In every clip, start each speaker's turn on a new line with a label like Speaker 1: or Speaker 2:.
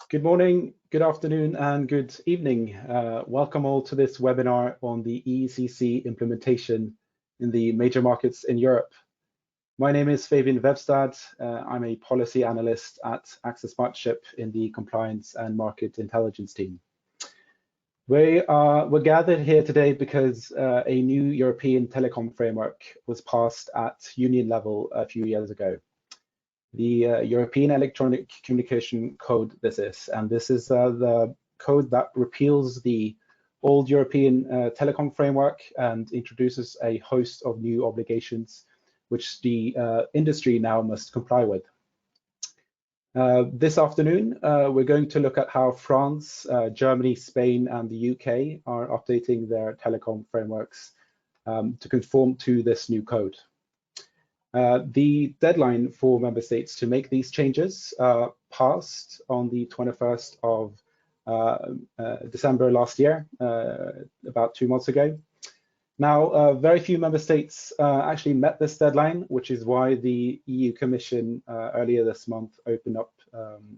Speaker 1: Good morning, good afternoon, and good evening. Welcome all to this webinar on the EECC implementation in the major markets in Europe. My name is Fabian Webstad. I'm a policy analyst at Access Partnership in the Compliance and Market Intelligence team. We're gathered here today because a new European telecom framework was passed at union level a few years ago. The European Electronic Communication Code this is, and this is the code that repeals the old European telecom framework and introduces a host of new obligations which the industry now must comply with. This afternoon, we're going to look at how France, Germany, Spain, and the UK are updating their telecom frameworks to conform to this new code. The deadline for member states to make these changes passed on the 21st of December last year, about 2 months ago. Now, very few member states actually met this deadline, which is why the EU Commission earlier this month opened up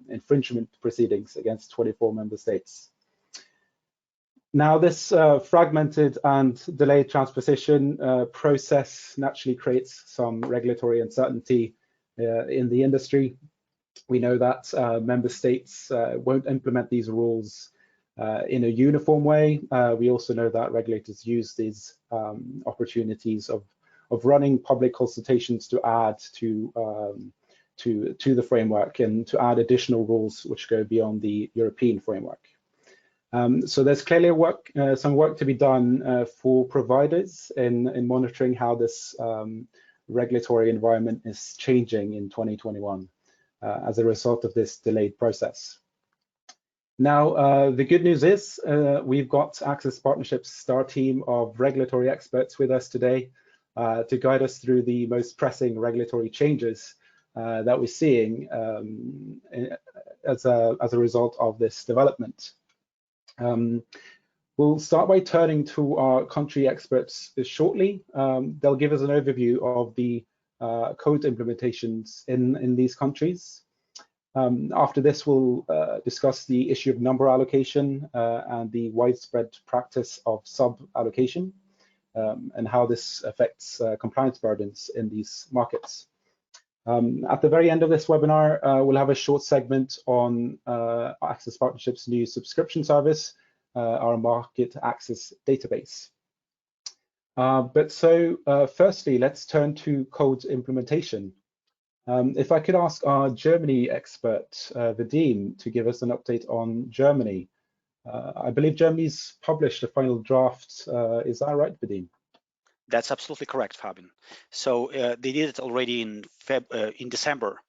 Speaker 1: infringement proceedings against 24 member states. Now, this fragmented and delayed transposition process naturally creates some regulatory uncertainty in the industry. We know that member states won't implement these rules in a uniform way. We also know that regulators use these opportunities of running public consultations to add to the framework and to add additional rules which go beyond the European framework. So there's clearly some work to be done for providers in monitoring how this regulatory environment is changing in 2021 as a result of this delayed process. Now, the good news is we've got Access Partnership's star team of regulatory experts with us today to guide us through the most pressing regulatory changes that we're seeing as a result of this development. We'll start by turning to our country experts shortly. They'll give us an overview of the code implementations in these countries. After this, we'll discuss the issue of number allocation and the widespread practice of sub-allocation and how this affects compliance burdens in these markets. At the very end of this webinar, we'll have a short segment on Access Partnership's new subscription service, our market access database. Firstly, let's turn to code implementation. If I could ask our Germany expert, Vadim, to give us an update on Germany. I believe Germany's published a final draft. Is that right, Vadim?
Speaker 2: That's absolutely correct, Fabian. So they did it already in December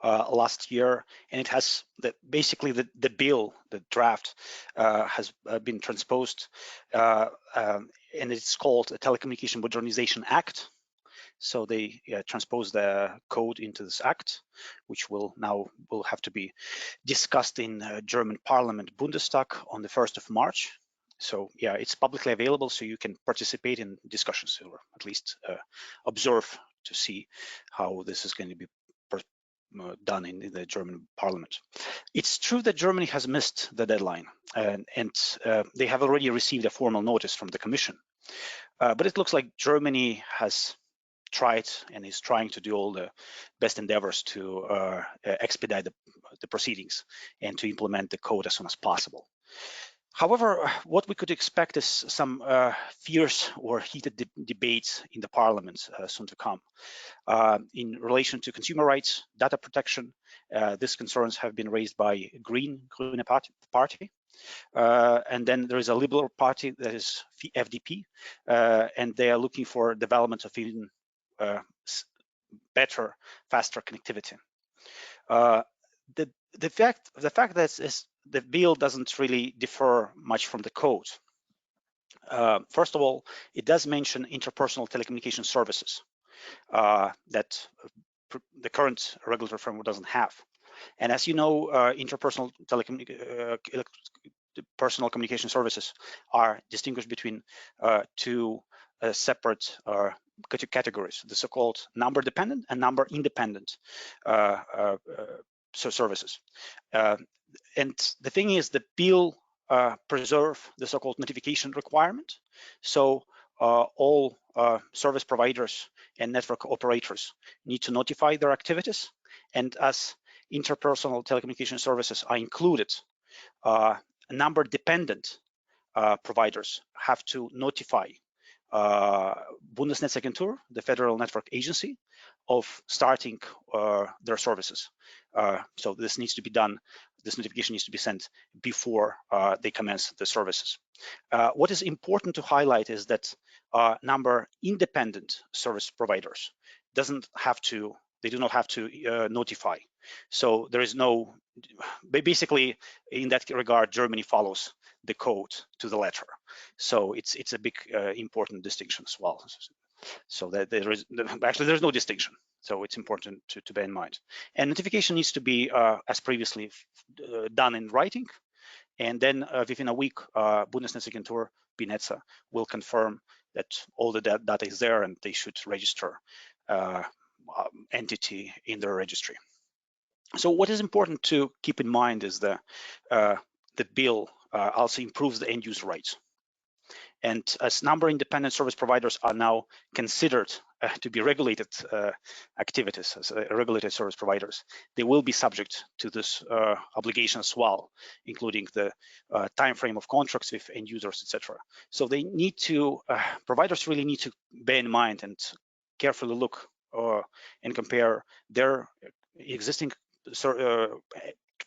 Speaker 2: last year, and it has basically the bill, the draft, has been transposed, and it's called a Telecommunication Modernization Act. So they transposed the code into this act, which will have to be discussed in German Parliament, Bundestag, on the 1st of March. So yeah, it's publicly available, so you can participate in discussions or at least observe to see how this is going to be done in the German Parliament. It's true that Germany has missed the deadline, and they have already received a formal notice from the Commission. But it looks like Germany has tried and is trying to do all the best endeavors to expedite the proceedings and to implement the code as soon as possible. However, what we could expect is some fierce or heated debates in the parliament soon to come. In relation to consumer rights, data protection, these concerns have been raised by Green Party. And then there is a Liberal Party that is FDP, and they are looking for development of even better, faster connectivity. The fact that the bill doesn't really differ much from the code. First of all, it does mention interpersonal telecommunication services that the current regulatory framework doesn't have. And as you know, interpersonal personal communication services are distinguished between two separate categories, the so-called number dependent and number independent services. And the thing is, the bill preserve the so-called notification requirement. So all service providers and network operators need to notify their activities. And as interpersonal telecommunication services are included, number-dependent providers have to notify Bundesnetzagentur, the federal network agency, of starting their services. So this needs to be done. This notification needs to be sent before they commence the services. What is important to highlight is that number independent service providers they do not have to notify. So there is no, basically in that regard, Germany follows the code to the letter. So it's a big important distinction as well. So that there's no distinction. So it's important to bear in mind. And notification needs to be as previously done in writing. And then within a week, Bundesnetzagentur, BNetza, will confirm that all the data is there and they should register entity in their registry. So what is important to keep in mind is the bill also improves the end user rights. And as number independent service providers are now considered to be regulated activities as regulated service providers, they will be subject to this obligation as well, including the time frame of contracts with end users, etc. So they need to, providers really need to bear in mind and carefully look and compare their existing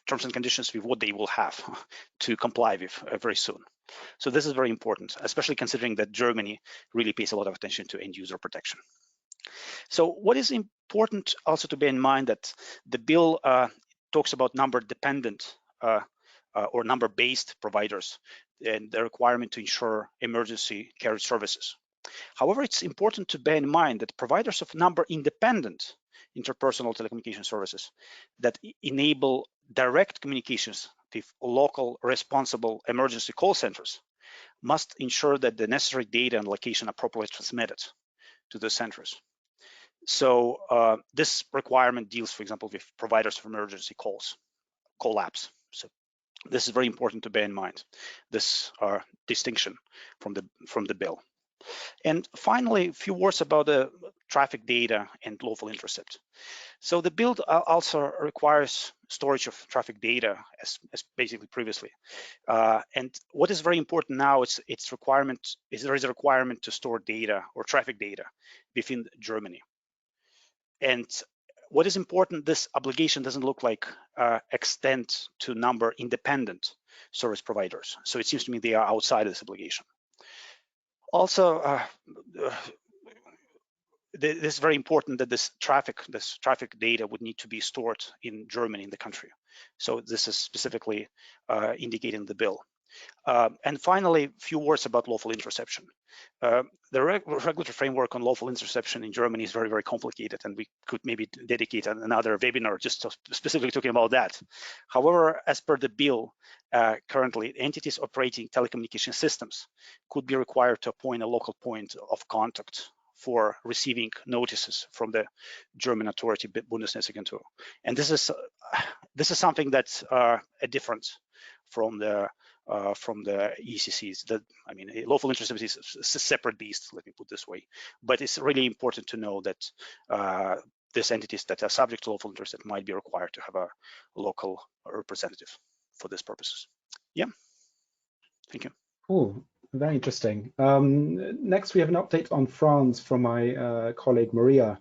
Speaker 2: terms and conditions with what they will have to comply with very soon. So this is very important, especially considering that Germany really pays a lot of attention to end user protection. So what is important also to bear in mind that the bill talks about number dependent or number based providers and the requirement to ensure emergency carriage services. However, it's important to bear in mind that providers of number independent interpersonal telecommunication services that enable direct communications with local responsible emergency call centers must ensure that the necessary data and location are properly transmitted to the centers. So this requirement deals, for example, with providers of emergency call apps. So this is very important to bear in mind, this distinction from the bill. And finally, a few words about the traffic data and lawful intercept. So the bill also requires storage of traffic data as basically previously. And what is very important now is there is a requirement to store data or traffic data within Germany. And what is important, this obligation doesn't look like extend to number independent service providers. So it seems to me they are outside of this obligation. Also, this is very important that this traffic data would need to be stored in Germany, in the country. So this is specifically indicated in the bill. And finally, a few words about lawful interception. The regulatory framework on lawful interception in Germany is very, very complicated, and we could maybe dedicate another webinar just specifically talking about that. However, as per the bill, currently entities operating telecommunication systems could be required to appoint a local point of contact for receiving notices from the German authority Bundesnetzagentur. And this is something that's a difference from the EECCs. That, I mean, lawful intercept is a separate beast, let me put it this way. But it's really important to know that these entities that are subject to lawful intercept might be required to have a local representative for these purposes. Yeah, thank you.
Speaker 1: Cool, very interesting. Next, we have an update on France from my colleague Maria.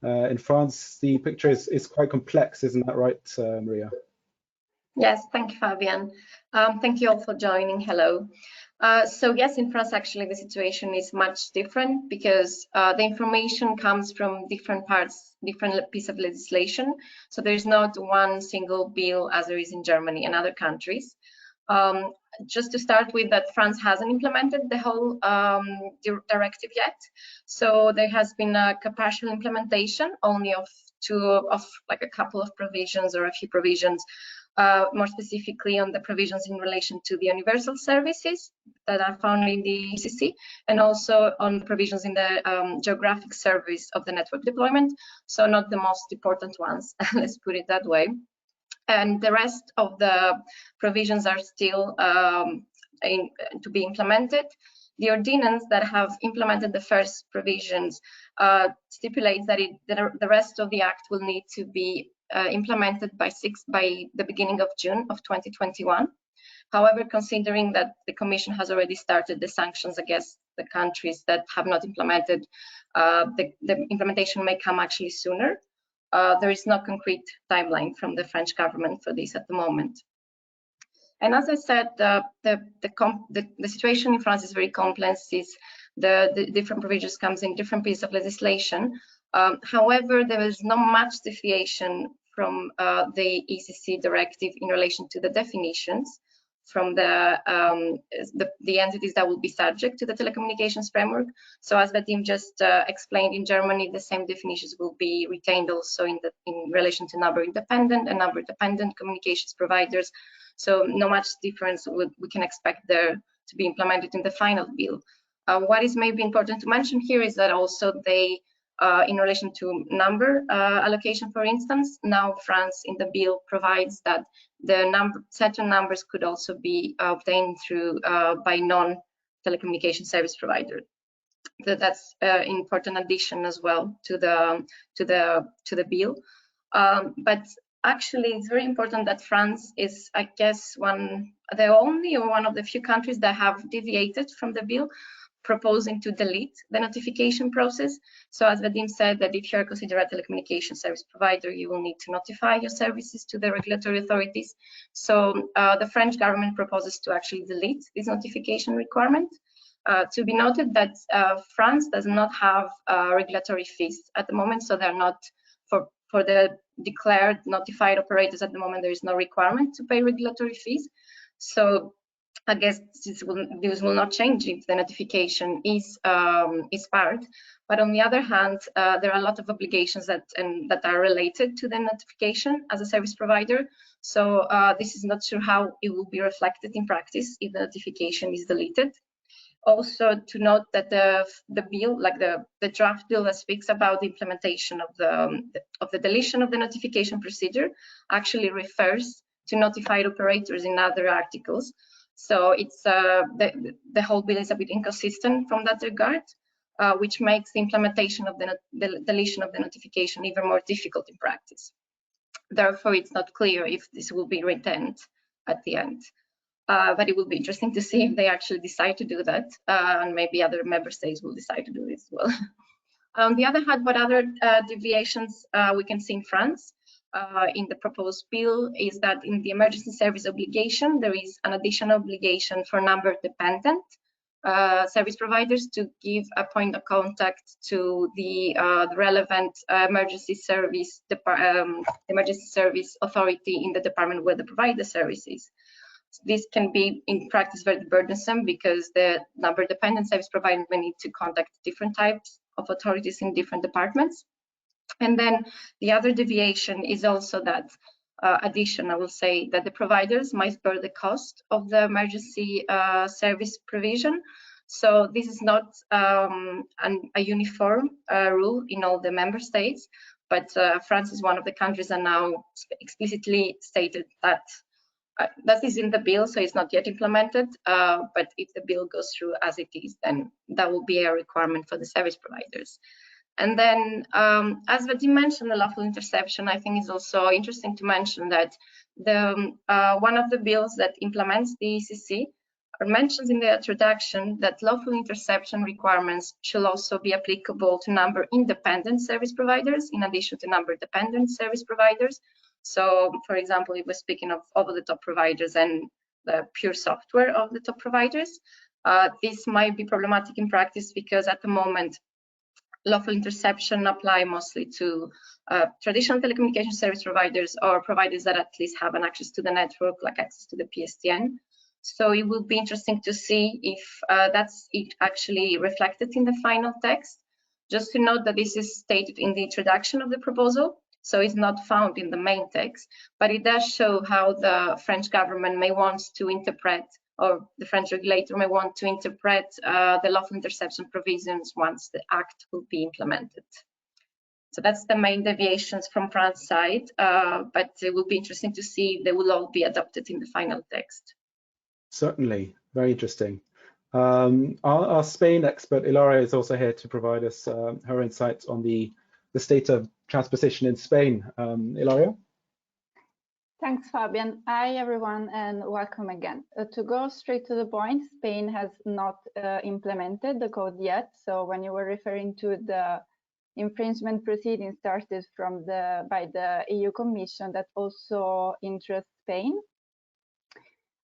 Speaker 1: In France, the picture is quite complex, isn't that right, Maria?
Speaker 3: Yes, thank you, Fabian. Thank you all for joining. Hello. So yes, in France, actually, the situation is much different because the information comes from different parts, different piece of legislation. So there's not one single bill as there is in Germany and other countries. Just to start with, that France hasn't implemented the whole directive yet. So there has been a partial implementation only of like a couple of provisions or a few provisions, more specifically on the provisions in relation to the universal services that are found in the EECC, and also on provisions in the geographic service of the network deployment. So not the most important ones, let's put it that way. and the rest of the provisions are still to be implemented. The ordinance that have implemented the first provisions stipulates that the rest of the act will need to be implemented by the beginning of June of 2021. However, considering that the Commission has already started the sanctions against the countries that have not implemented, the implementation may come actually sooner. There is no concrete timeline from the French government for this at the moment. And as I said, the situation in France is very complex. The different provisions comes in different pieces of legislation. However, there is not much deviation from the EECC directive in relation to the definitions from the entities that will be subject to the telecommunications framework. So as Vadim just explained, in Germany, the same definitions will be retained also in relation to number independent and number dependent communications providers. So no much difference we can expect there to be implemented in the final bill. What is maybe important to mention here is that also they, in relation to number allocation, for instance, now France in the bill provides that the certain numbers could also be obtained through by non-telecommunication service provider. That's an important addition as well to the bill. But actually, it's very important that France is, I guess, the only or one of the few countries that have deviated from the bill, proposing to delete the notification process. So as Vadim said, that if you're considered a telecommunication service provider, you will need to notify your services to the regulatory authorities. So the French government proposes to actually delete this notification requirement. To be noted that France does not have regulatory fees at the moment, so they're not, for the declared notified operators at the moment, there is no requirement to pay regulatory fees. So I guess this will not change if the notification is part. But on the other hand, there are a lot of obligations that are related to the notification as a service provider. So this is not sure how it will be reflected in practice if the notification is deleted. Also to note that the bill, like the draft bill that speaks about the implementation of the deletion of the notification procedure, actually refers to notified operators in other articles. So it's the whole bill is a bit inconsistent from that regard, which makes the implementation of the deletion of the notification even more difficult in practice. Therefore, it's not clear if this will be retained at the end. But it will be interesting to see if they actually decide to do that, and maybe other member states will decide to do this as well. On the other hand, what other deviations we can see in France in the proposed bill is that in the emergency service obligation, there is an additional obligation for number dependent service providers to give a point of contact to the relevant emergency service authority in the department where they provide the services. This can be in practice very burdensome because the number dependent service provider may need to contact different types of authorities in different departments. And then the other deviation is also that I will say that the providers might bear the cost of the emergency service provision. So this is not a uniform rule in all the member states, but France is one of the countries that now explicitly stated that that is in the bill, so it's not yet implemented, but if the bill goes through as it is, then that will be a requirement for the service providers. And then, as Vadim mentioned, the lawful interception, I think is also interesting to mention that one of the bills that implements the EECC mentions in the introduction that lawful interception requirements should also be applicable to number independent service providers in addition to number dependent service providers. So, for example, if we're speaking of over-the-top providers and the pure software of the top providers, this might be problematic in practice because at the moment, lawful interception apply mostly to traditional telecommunication service providers or providers that at least have an access to the network, like access to the PSTN. So it will be interesting to see if that's actually reflected in the final text. Just to note that this is stated in the introduction of the proposal. So it's not found in the main text, but it does show how the French government may want to interpret, or the French regulator may want to interpret the lawful interception provisions once the act will be implemented. So that's the main deviations from France side, but it will be interesting to see if they will all be adopted in the final text.
Speaker 1: Certainly, very interesting. Our Spain expert, Ilaria, is also here to provide us her insights on the state of transposition in Spain. Ilaria?
Speaker 4: Thanks, Fabian. Hi, everyone, and welcome again. To go straight to the point, Spain has not implemented the code yet. So when you were referring to the infringement proceedings started by the EU Commission, that also interests Spain.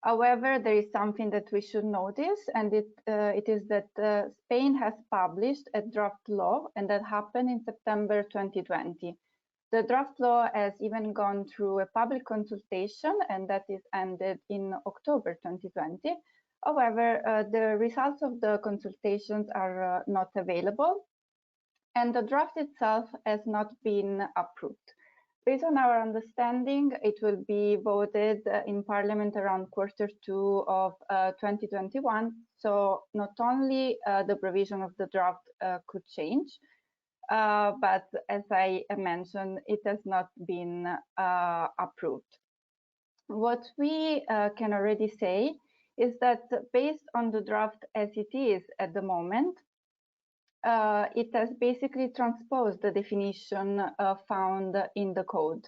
Speaker 4: However, there is something that we should notice, and it is that Spain has published a draft law, and that happened in September 2020. The draft law has even gone through a public consultation, and that is ended in October 2020. However, the results of the consultations are not available, and the draft itself has not been approved. Based on our understanding, it will be voted in Parliament around Q2 of 2021. So not only the provision of the draft could change, but as I mentioned, it has not been approved. What we can already say is that based on the draft as it is at the moment, it has basically transposed the definition found in the code.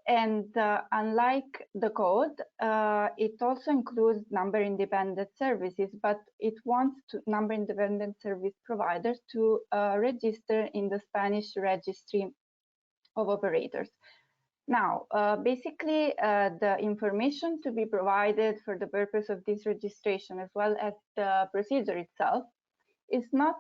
Speaker 4: And unlike the code, it also includes number-independent services, but it wants number-independent service providers to register in the Spanish registry of operators. Now, basically, the information to be provided for the purpose of this registration, as well as the procedure itself, is not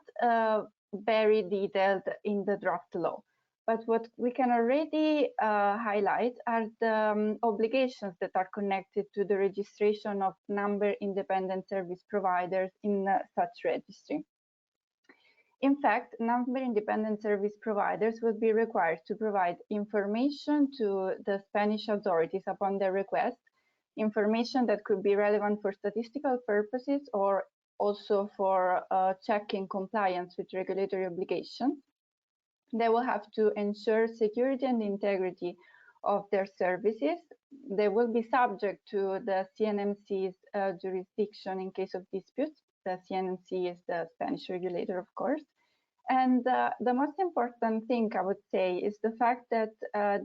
Speaker 4: very detailed in the draft law. But what we can already highlight are the obligations that are connected to the registration of number-independent service providers in such registry. In fact, number-independent service providers will be required to provide information to the Spanish authorities upon their request, information that could be relevant for statistical purposes or also for checking compliance with regulatory obligations. They will have to ensure security and integrity of their services. They will be subject to the CNMC's jurisdiction in case of disputes. The CNMC is the Spanish regulator, of course. And the most important thing I would say is the fact that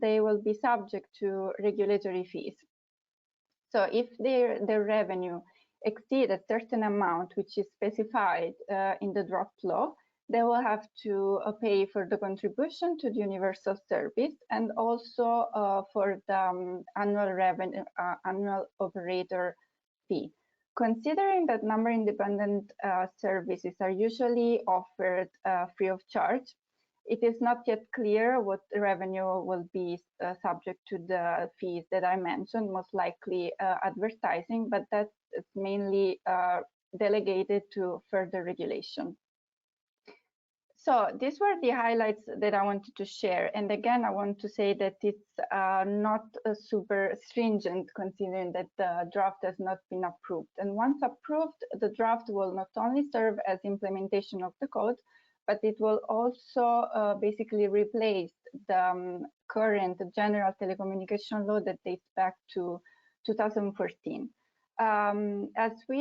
Speaker 4: they will be subject to regulatory fees. So if their revenue exceed a certain amount, which is specified in the draft law, they will have to pay for the contribution to the universal service and also for the annual operator fee. Considering that number-independent services are usually offered free of charge, it is not yet clear what revenue will be subject to the fees that I mentioned, most likely advertising, but that's mainly delegated to further regulation. So these were the highlights that I wanted to share. And again, I want to say that it's not super stringent considering that the draft has not been approved. And once approved, the draft will not only serve as implementation of the code, but it will also basically replace the current general telecommunication law that dates back to 2014. As we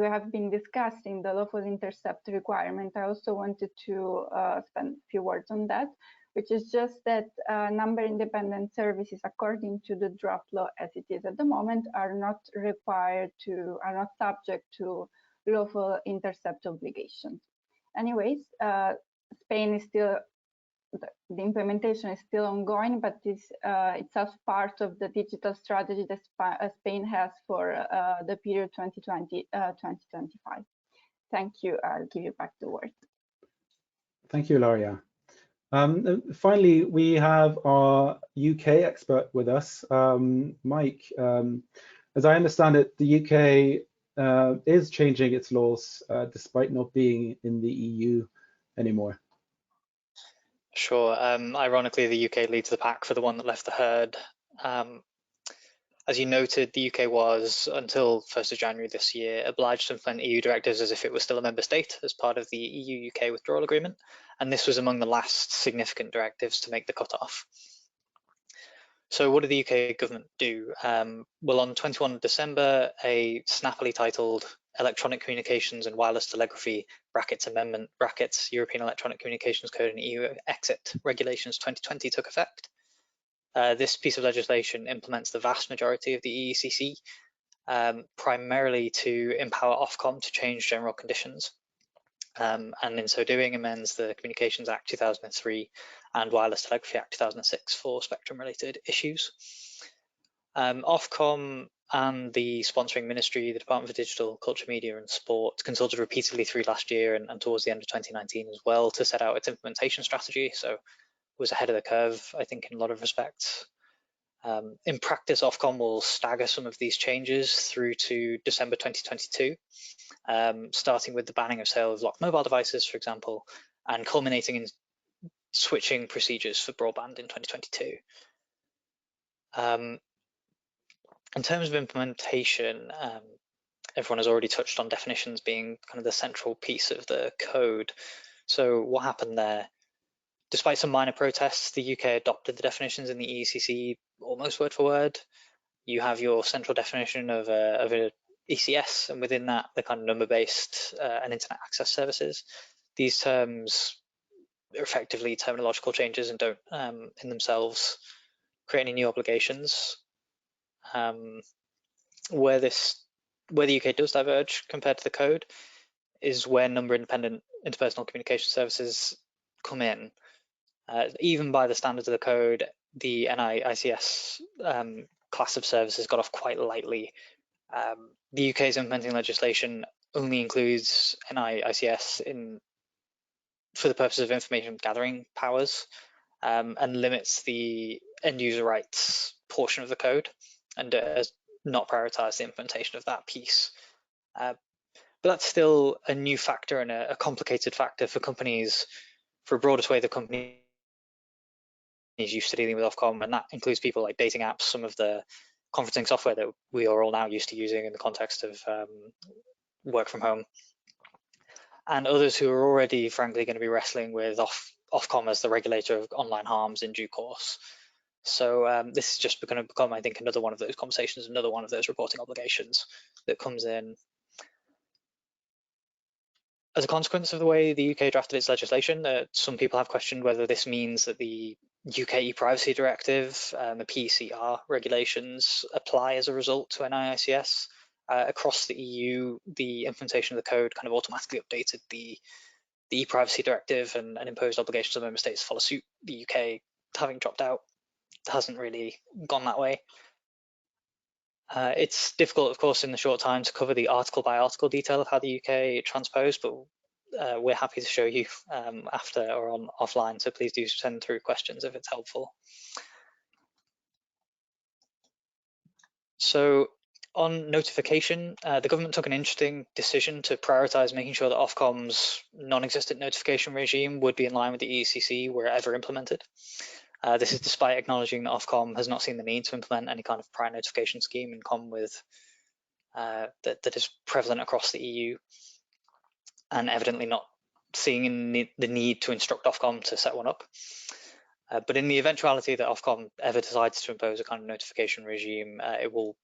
Speaker 4: have been discussing the lawful intercept requirement, I also wanted to spend a few words on that, which is just that number-independent services, according to the draft law as it is at the moment, are not subject to lawful intercept obligations. Anyways, Spain is still, the implementation is still ongoing, but it's itself part of the digital strategy that Spain has for the period 2020-2025. Thank you. I'll give you back the word.
Speaker 1: Thank you, Ilaria. Finally, we have our UK expert with us, Mike. As I understand it, the UK is changing its laws despite not being in the EU anymore.
Speaker 5: Sure. Ironically, the UK leads the pack for the one that left the herd. As you noted, the UK was, until 1st of January this year, obliged to implement EU directives as if it was still a member state as part of the EU-UK withdrawal agreement. and this was among the last significant directives to make the cutoff. So what did the UK government do? Well, on 21 December, a snappily titled Electronic Communications and Wireless Telegraphy (Amendment) European Electronic Communications Code and EU Exit Regulations 2020 took effect. This piece of legislation implements the vast majority of the EECC, primarily to empower Ofcom to change general conditions. And in so doing amends the Communications Act 2003 and Wireless Telegraphy Act 2006 for spectrum-related issues. Ofcom and the sponsoring ministry, the Department for Digital, Culture, Media and Sport, consulted repeatedly through last year and towards the end of 2019 as well to set out its implementation strategy. So it was ahead of the curve, I think, in a lot of respects. In practice, Ofcom will stagger some of these changes through to December 2022, starting with the banning of sale of locked mobile devices, for example, and culminating in switching procedures for broadband in 2022. In terms of implementation, everyone has already touched on definitions being kind of the central piece of the code. So what happened there? Despite some minor protests, the UK adopted the definitions in the EECC almost word for word. You have your central definition of a ECS, and within that, the kind of number-based and internet access services. These terms are effectively terminological changes and don't in themselves create any new obligations. Where the UK does diverge compared to the code is where number-independent interpersonal communication services come in. Even by the standards of the code, the NI-ICS class of services got off quite lightly. The UK's implementing legislation only includes NI-ICS for the purpose of information gathering powers, and limits the end user rights portion of the code, and has not prioritized the implementation of that piece. But that's still a new factor and a complicated factor for companies, for a broader swathe of companies used to dealing with Ofcom, and that includes people like dating apps, some of the conferencing software that we are all now used to using in the context of work from home, and others who are already, frankly, going to be wrestling with Ofcom as the regulator of online harms in due course. So this is just going to become, I think, another one of those conversations, another one of those reporting obligations that comes in. As a consequence of the way the UK drafted its legislation, some people have questioned whether this means that the UK e-privacy directive, the PCR regulations apply as a result to NI-ICS. Across the EU, the implementation of the code kind of automatically updated the e-privacy directive and imposed obligations on member states to follow suit. The UK, having dropped out, hasn't really gone that way. It's difficult, of course, in the short time to cover the article by article detail of how the UK transposed, but we're happy to show you after or offline, so please do send through questions if it's helpful. So on notification, the government took an interesting decision to prioritise making sure that Ofcom's non-existent notification regime would be in line with the EECC wherever implemented. This is despite acknowledging that Ofcom has not seen the need to implement any kind of prior notification scheme in common with that is prevalent across the EU, and evidently not seeing the need to instruct Ofcom to set one up. But in the eventuality that Ofcom ever decides to impose a kind of notification regime, it will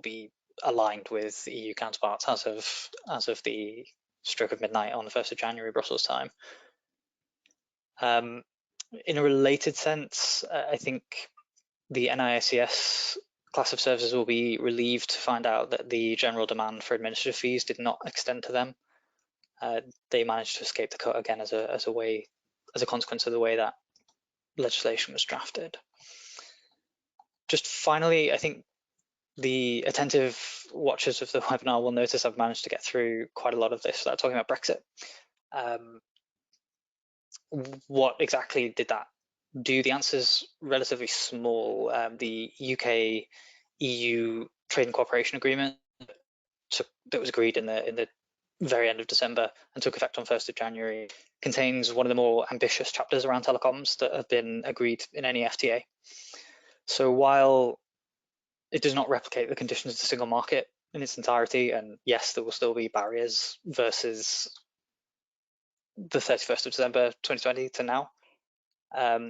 Speaker 5: be aligned with EU counterparts as of the stroke of midnight on the 1st of January Brussels time. In a related sense, I think the NI-ICS class of services will be relieved to find out that the general demand for administrative fees did not extend to them. They managed to escape the cut again as a consequence of the way that legislation was drafted. Just finally, I think the attentive watchers of the webinar will notice I've managed to get through quite a lot of this without talking about Brexit. What exactly did that do? The answer is relatively small. The UK-EU Trade and Cooperation Agreement that was agreed in the very end of December and took effect on 1st of January contains one of the more ambitious chapters around telecoms that have been agreed in any FTA. So while it does not replicate the conditions of the single market in its entirety, and yes, there will still be barriers versus the 31st of December 2020 to now.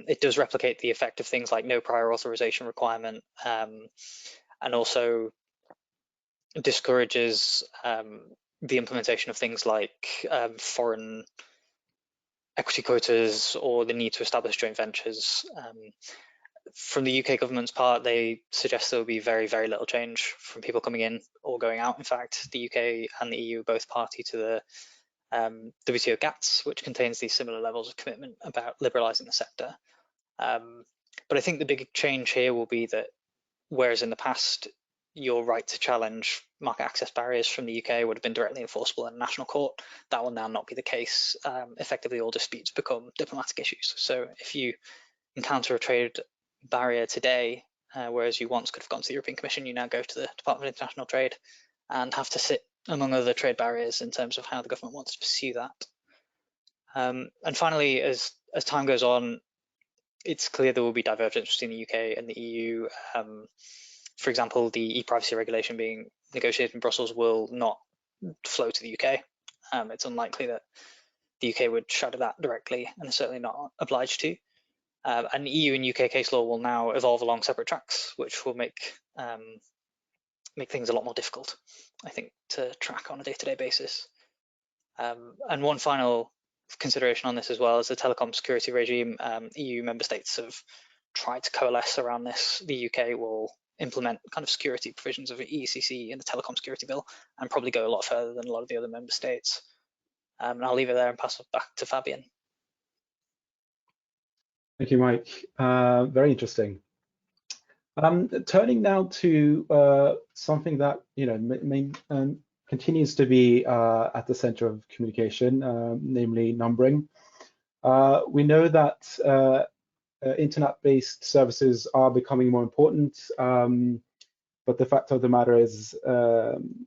Speaker 5: It does replicate the effect of things like no prior authorization requirement, and also discourages the implementation of things like foreign equity quotas or the need to establish joint ventures. From the UK government's part, they suggest there will be very, very little change from people coming in or going out. In fact, the UK and the EU are both party to the WTO GATS, which contains these similar levels of commitment about liberalising the sector. But I think the big change here will be that whereas in the past, your right to challenge market access barriers from the UK would have been directly enforceable in a national court, that will now not be the case. Effectively, all disputes become diplomatic issues. So if you encounter a trade barrier today, whereas you once could have gone to the European Commission, you now go to the Department of International Trade and have to sit among other trade barriers in terms of how the government wants to pursue that. And finally, as time goes on, it's clear there will be divergence between the UK and the EU. For example, the e-privacy regulation being negotiated in Brussels will not flow to the UK. It's unlikely that the UK would shadow that directly, and is certainly not obliged to. And EU and UK case law will now evolve along separate tracks, which will make things a lot more difficult, I think, to track on a day-to-day basis. And one final consideration on this as well is the telecom security regime. EU member states have tried to coalesce around this. The UK will implement kind of security provisions of EECC in the telecom security bill and probably go a lot further than a lot of the other member states. And I'll leave it there and pass it back to Fabian.
Speaker 1: Thank you, Mike. Very interesting. Turning now to something that continues to be at the center of communication, namely numbering. We know that internet-based services are becoming more important, but the fact of the matter is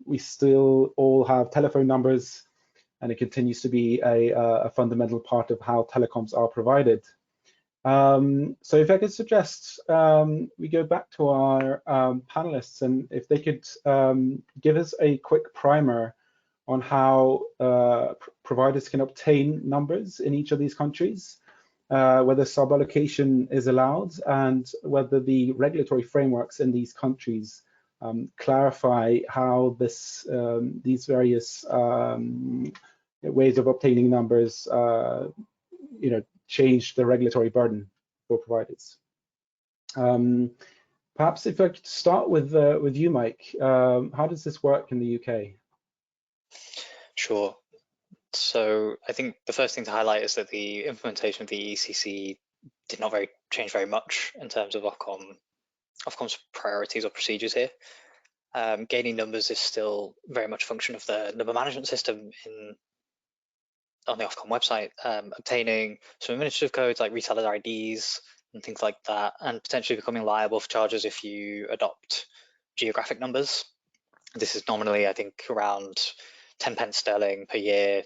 Speaker 1: we still all have telephone numbers, and it continues to be a fundamental part of how telecoms are provided. So if I could suggest we go back to our panelists, and if they could give us a quick primer on how providers can obtain numbers in each of these countries, whether sub-allocation is allowed, and whether the regulatory frameworks in these countries clarify how these various ways of obtaining numbers change the regulatory burden for providers. Perhaps if I could start with you, Mike, how does this work in the UK?
Speaker 5: Sure. So I think the first thing to highlight is that the implementation of the EECC did not change very much in terms of Ofcom's priorities or procedures here. Gaining numbers is still very much a function of the number management system on the Ofcom website, obtaining some administrative codes like retailer IDs and things like that, and potentially becoming liable for charges if you adopt geographic numbers. This is nominally, I think, around 10 pence sterling per year,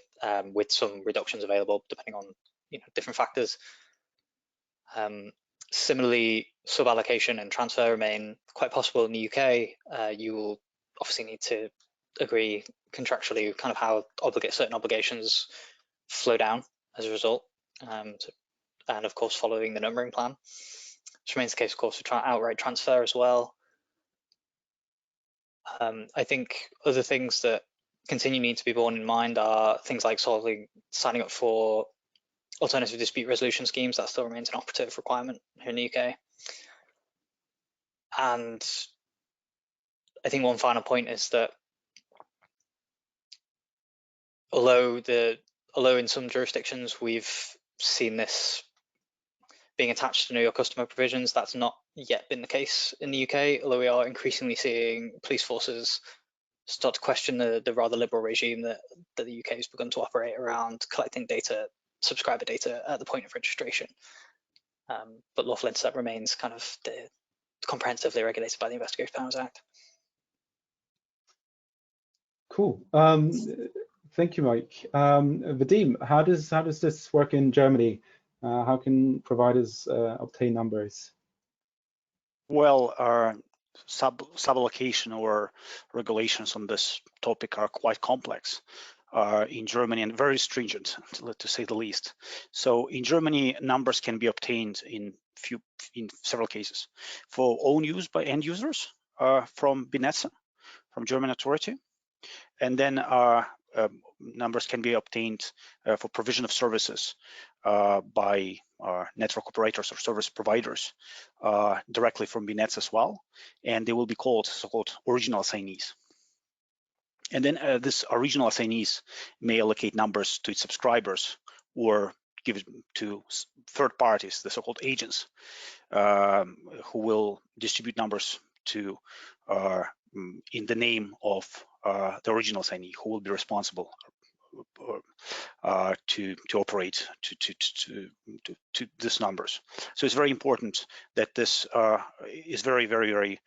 Speaker 5: with some reductions available depending on different factors. Similarly, sub-allocation and transfer remain quite possible in the UK. You will obviously need to agree contractually kind of how certain obligations flow down as a result, and of course following the numbering plan, which remains the case of course for outright transfer as well. I think other things that continue need to be borne in mind are things like signing up for alternative dispute resolution schemes. That still remains an operative requirement here in the UK. And I think one final point is that although in some jurisdictions we've seen this being attached to know your customer provisions, that's not yet been the case in the UK, although we are increasingly seeing police forces start to question the rather liberal regime that the UK has begun to operate around collecting data, subscriber data at the point of registration. But lawful intercept remains kind of comprehensively regulated by the Investigation Powers Act.
Speaker 1: Cool. Thank you, Mike. Vadim, how does this work in Germany? How can providers obtain numbers?
Speaker 2: Well, sub-allocation or regulations on this topic are quite complex. in Germany, and very stringent, to say the least. So in Germany, numbers can be obtained in several cases for own use by end users from BNetze, from German authority, and then numbers can be obtained for provision of services by network operators or service providers directly from BNetze as well, and they will be called so-called original assignees. And then this original assignees may allocate numbers to its subscribers or give it to third parties, the so-called agents, who will distribute numbers to in the name of the original assignee, who will be responsible to operate to these numbers. So it's very important that this is very, very, very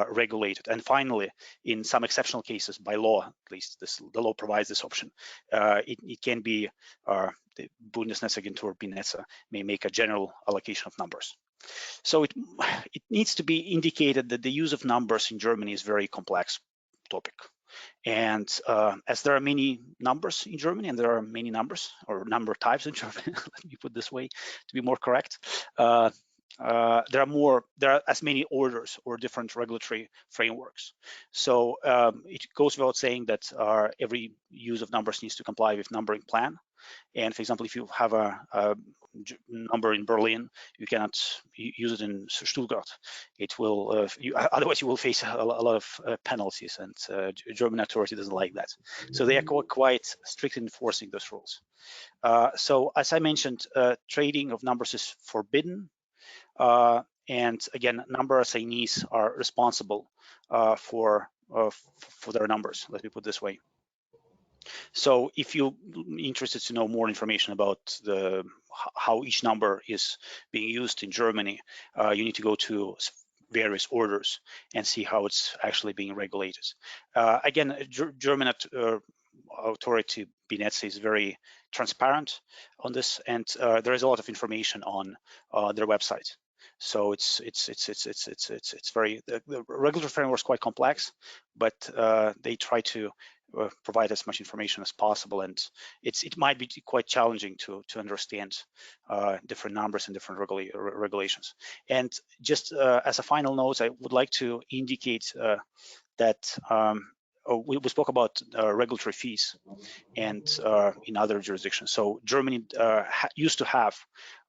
Speaker 2: regulated. And finally, in some exceptional cases, by law, at least the law provides this option, it can be the Bundesnetzagentur BNetze may make a general allocation of numbers. So it needs to be indicated that the use of numbers in Germany is a very complex topic. And as there are many numbers in Germany, and there are many numbers or number types in Germany, let me put this way to be more correct, there are as many orders or different regulatory frameworks. So it goes without saying that every use of numbers needs to comply with numbering plan. And for example, if you have a number in Berlin, you cannot use it in Stuttgart. It will, otherwise you will face a lot of penalties, and German authority doesn't like that. So they are quite strict in enforcing those rules. So as I mentioned, trading of numbers is forbidden. And again, number assignees are responsible for their numbers, let me put it this way. So if you're interested to know more information about how each number is being used in Germany, you need to go to various orders and see how it's actually being regulated. Again, German authority BNetze is very transparent on this, and there is a lot of information on their website. So it's very, the regulatory framework is quite complex, but they try to provide as much information as possible, and it might be quite challenging to understand different numbers and different regulations. And just as a final note, I would like to indicate that we spoke about regulatory fees and in other jurisdictions. So Germany used to have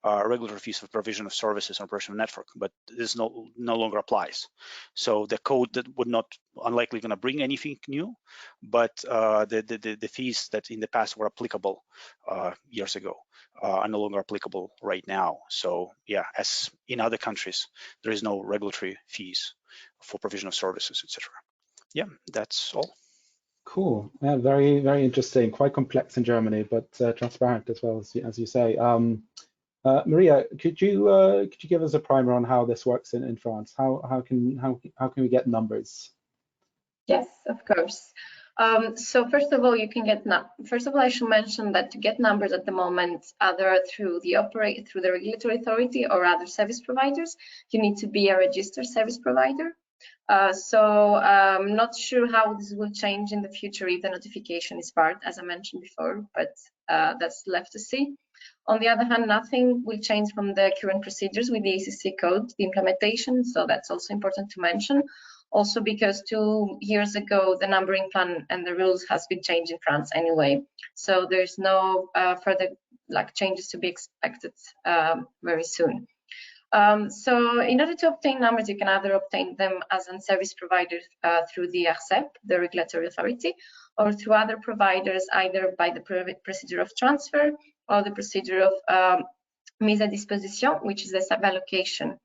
Speaker 2: regulatory fees for provision of services and operation of network, but this no longer applies. So the code that would not unlikely going to bring anything new, but the fees that in the past were applicable years ago are no longer applicable right now. So yeah, as in other countries, there is no regulatory fees for provision of services, etc. Yeah, that's all.
Speaker 1: Cool. Yeah, very, very interesting. Quite complex in Germany, but transparent as well, as you say. Maria, could you give us a primer on how this works in France? How can we get numbers?
Speaker 3: Yes, of course. So first of all, you can get I should mention that to get numbers at the moment, either through the regulatory authority or other service providers, you need to be a registered service provider. So I'm not sure how this will change in the future if the notification is part, as I mentioned before, but that's left to see. On the other hand, nothing will change from the current procedures with the EECC code, the implementation, so that's also important to mention. Also because 2 years ago, the numbering plan and the rules has been changed in France anyway. So there's no further changes to be expected very soon. So in order to obtain numbers, you can either obtain them as a service provider through the ARCEP, the regulatory authority, or through other providers, either by the procedure of transfer or the procedure of mise à disposition, which is a sub-allocation.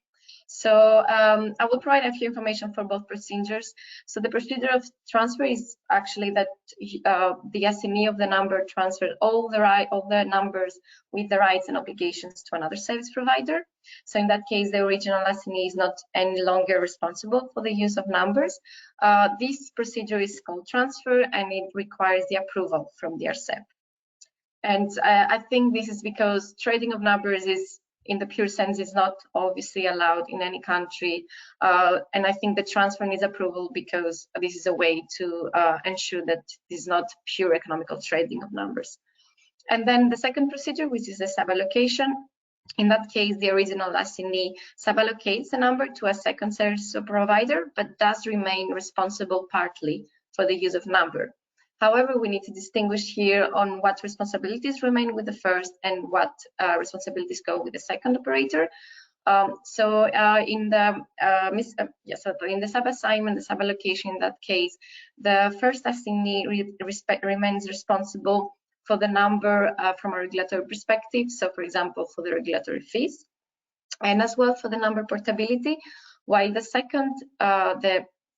Speaker 3: So I will provide a few information for both procedures. So the procedure of transfer is actually that the assignee of the number transferred all the numbers with the rights and obligations to another service provider. So in that case, the original assignee is not any longer responsible for the use of numbers. This procedure is called transfer, and it requires the approval from the ARCEP. And I think this is because trading of numbers is in the pure sense is not obviously allowed in any country. And I think the transfer needs approval because this is a way to ensure that this is not pure economical trading of numbers. And then the second procedure, which is the suballocation. In that case, the original assignee suballocates a number to a second service provider, but does remain responsible partly for the use of number. However, we need to distinguish here on what responsibilities remain with the first and what responsibilities go with the second operator. In the sub-assignment, the sub-allocation, in that case, the first assignee remains responsible for the number from a regulatory perspective. So, for example, for the regulatory fees, and as well for the number portability, while the second,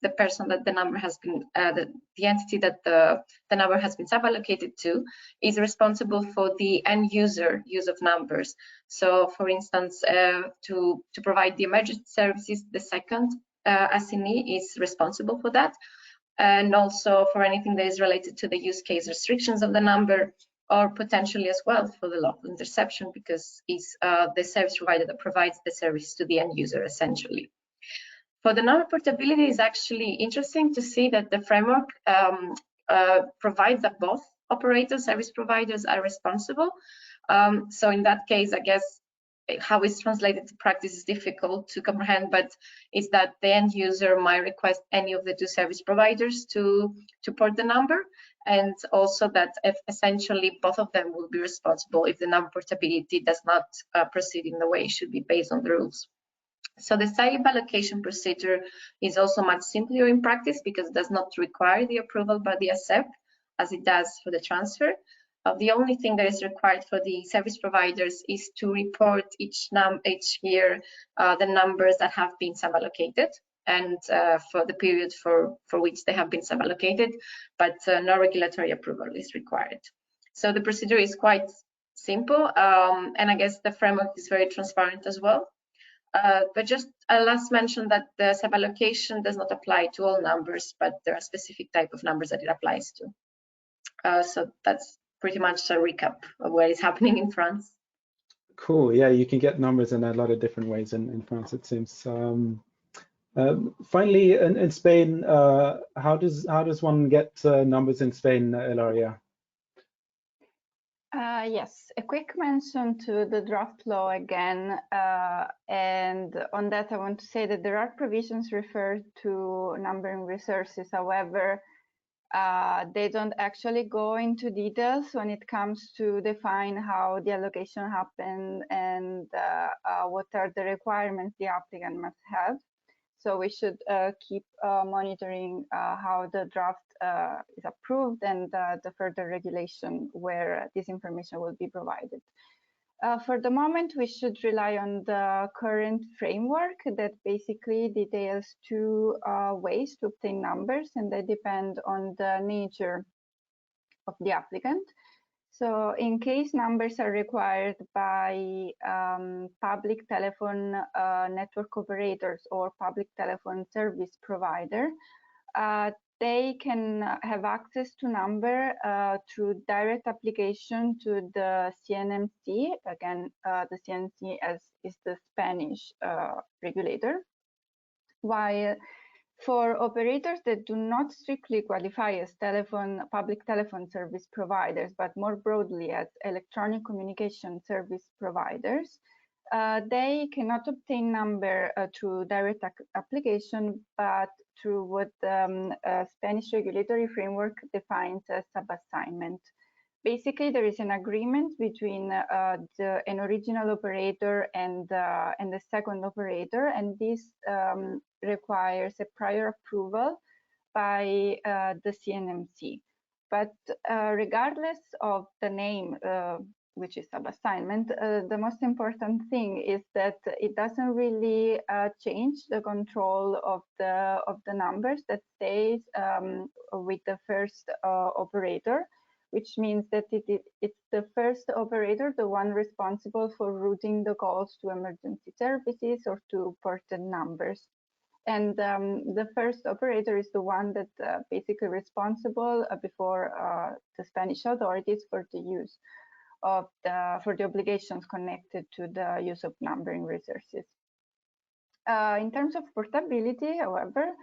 Speaker 3: the person that the number has been, the entity that the number has been suballocated to, is responsible for the end user use of numbers. So, for instance, to provide the emergency services, the second assignee is responsible for that, and also for anything that is related to the use case restrictions of the number, or potentially as well for the local interception, because it's the service provider that provides the service to the end user, essentially. For the number portability, is actually interesting to see that the framework provides that both operators, service providers are responsible. So in that case, I guess how it's translated to practice is difficult to comprehend, but it's that the end user might request any of the two service providers to port the number, and also that if essentially both of them will be responsible if the number portability does not proceed in the way it should be based on the rules. So the sub-allocation procedure is also much simpler in practice because it does not require the approval by the ASEP as it does for the transfer. The only thing that is required for the service providers is to report each year the numbers that have been suballocated, and for the period for which they have been suballocated, but no regulatory approval is required. So the procedure is quite simple, and I guess the framework is very transparent as well. But just a last mention that the suballocation does not apply to all numbers, but there are specific type of numbers that it applies to. So that's pretty much a recap of what is happening in France.
Speaker 1: Cool. Yeah, you can get numbers in a lot of different ways in France, it seems. Finally, in Spain, how does one get numbers in Spain, Ilaria?
Speaker 4: Yes, a quick mention to the draft law again, and on that I want to say that there are provisions referred to numbering resources. However, they don't actually go into details when it comes to define how the allocation happened and what are the requirements the applicant must have. So we should keep monitoring how the draft is approved and the further regulation where this information will be provided. For the moment, we should rely on the current framework that basically details two ways to obtain numbers, and they depend on the nature of the applicant. So in case numbers are required by public telephone network operators or public telephone service provider, they can have access to number through direct application to the CNMC. Again, the CNMC is the Spanish regulator. While for operators that do not strictly qualify as public telephone service providers, but more broadly as electronic communication service providers, they cannot obtain number through direct application, but through what the Spanish regulatory framework defines as sub-assignment. Basically, there is an agreement between an original operator and the second operator, and this requires a prior approval by the CNMC. But regardless of the name, which is sub-assignment, the most important thing is that it doesn't really change the control of the numbers that stays with the first operator, which means that it's the first operator, the one responsible for routing the calls to emergency services or to ported numbers. And the first operator is the one that basically responsible before the Spanish authorities for the use for the obligations connected to the use of numbering resources. In terms of portability, however,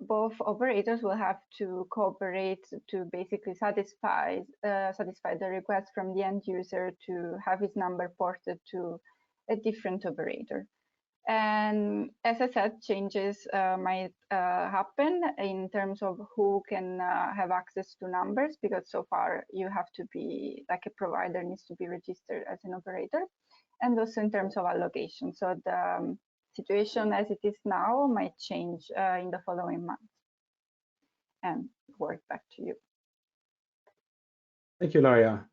Speaker 4: both operators will have to cooperate to basically satisfy the request from the end user to have his number ported to a different operator. And as I said, changes might happen in terms of who can have access to numbers, because so far you have to be, like, a provider needs to be registered as an operator, and also in terms of allocation. So the situation as it is now might change in the following months. And Ward, back to you.
Speaker 1: Thank you, Laria.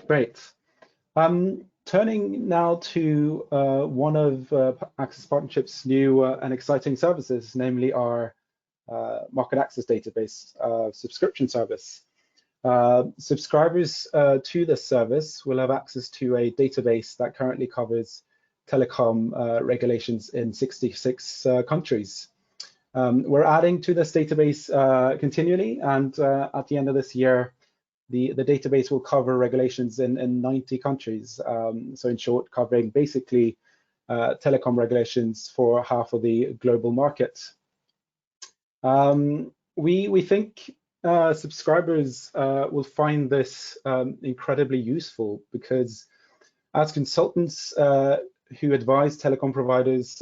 Speaker 1: Great. Turning now to one of Access Partnership's new and exciting services, namely our market access database subscription service. Subscribers to this service will have access to a database that currently covers telecom regulations in 66 countries. We're adding to this database continually, and at the end of this year, the database will cover regulations in 90 countries. So in short, covering basically telecom regulations for half of the global market. We think subscribers will find this incredibly useful, because as consultants who advise telecom providers,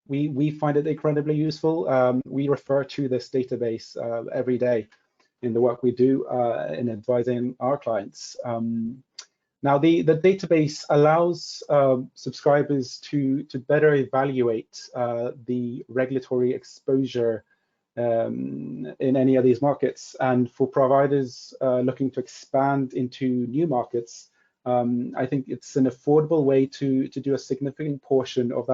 Speaker 1: we find it incredibly useful. We refer to this database every day in the work we do in advising our clients. Now, the database allows subscribers to better evaluate the regulatory exposure in any of these markets, and for providers looking to expand into new markets, I think it's an affordable way to do a significant portion of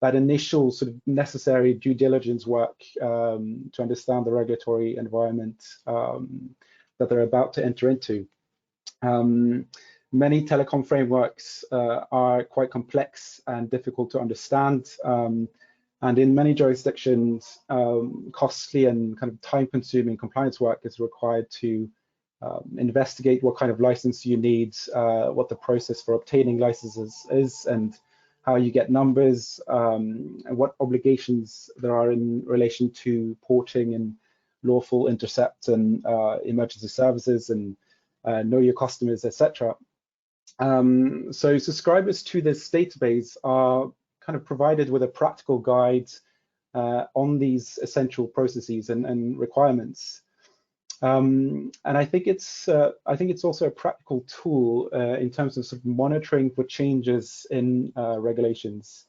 Speaker 1: that initial sort of necessary due diligence work to understand the regulatory environment that they're about to enter into. Many telecom frameworks are quite complex and difficult to understand, and in many jurisdictions, costly and kind of time-consuming compliance work is required to investigate what kind of license you need, what the process for obtaining licenses is, and how you get numbers, and what obligations there are in relation to porting and lawful intercept and emergency services and know your customers, etc. So subscribers to this database are kind of provided with a practical guide on these essential processes and requirements. And I think it's also a practical tool in terms of, sort of monitoring for changes in regulations.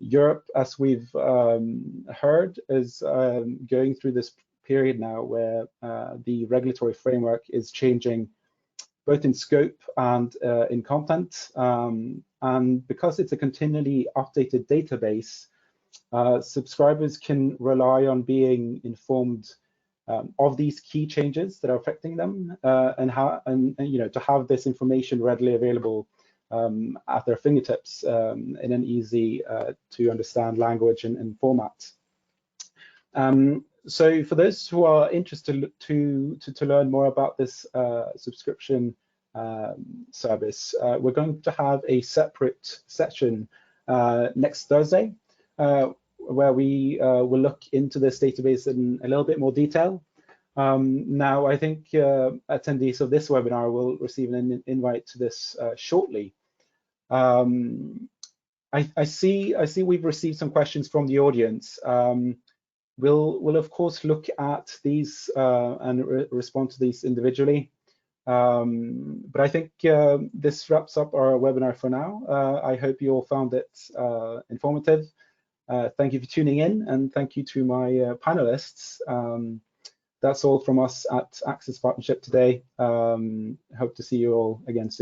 Speaker 1: Europe, as we've heard, is going through this period now where the regulatory framework is changing both in scope and in content. And because it's a continually updated database, subscribers can rely on being informed of these key changes that are affecting them, and you know, to have this information readily available at their fingertips in an easy to understand language and format. So for those who are interested to learn more about this subscription service, we're going to have a separate session next Thursday where we will look into this database in a little bit more detail. Now, I think attendees of this webinar will receive an invite to this shortly. I see we've received some questions from the audience. We'll of course look at these and respond to these individually. But I think this wraps up our webinar for now. I hope you all found it informative. Thank you for tuning in, and thank you to my panelists. That's all from us at Access Partnership today. Hope to see you all again soon.